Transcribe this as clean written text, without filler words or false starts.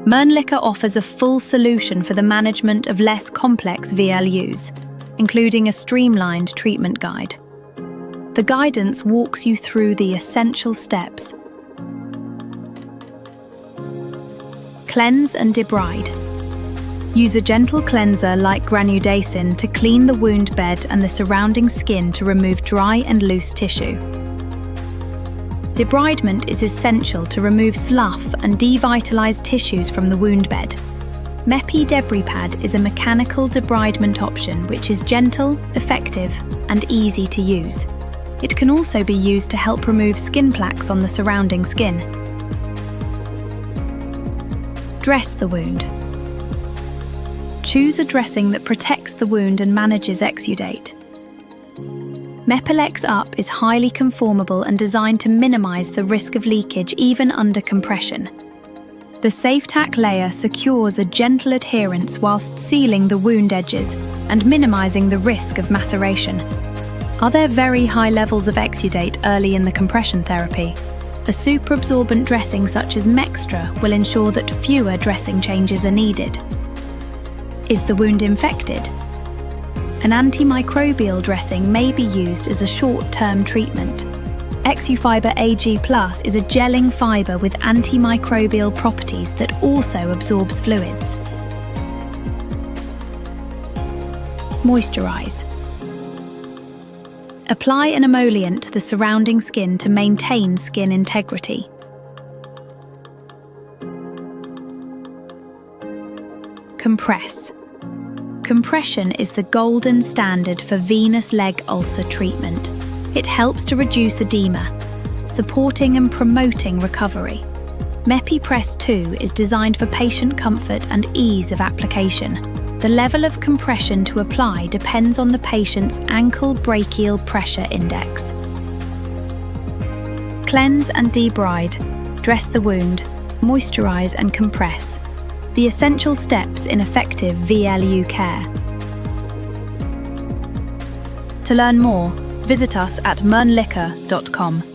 Mernlicher offers a full solution for the management of less complex VLUs, including a streamlined treatment guide. The guidance walks you through the essential steps. Cleanse and debride. Use a gentle cleanser like granudacin to clean the wound bed and the surrounding skin to remove dry and loose tissue. Debridement is essential to remove slough and devitalize tissues from the wound bed. MEPI Debris Pad is a mechanical debridement option which is gentle, effective, and easy to use. It can also be used to help remove skin plaques on the surrounding skin. Dress the wound. Choose a dressing that protects the wound and manages exudate. Mepilex Up is highly conformable and designed to minimize the risk of leakage even under compression. The SafeTack layer secures a gentle adherence whilst sealing the wound edges and minimizing the risk of maceration. Are there very high levels of exudate early in the compression therapy? A superabsorbent dressing such as Mextra will ensure that fewer dressing changes are needed. Is the wound infected? An antimicrobial dressing may be used as a short-term treatment. Exufiber AG Plus is a gelling fibre with antimicrobial properties that also absorbs fluids. Moisturize. Apply an emollient to the surrounding skin to maintain skin integrity. Compress. Compression is the golden standard for venous leg ulcer treatment. It helps to reduce edema, supporting and promoting recovery. MEPI Press 2 is designed for patient comfort and ease of application. The level of compression to apply depends on the patient's ankle brachial pressure index. Cleanse and debride. Dress the wound, moisturize and compress. The essential steps in effective VLU care. To learn more, visit us at mernlicher.com.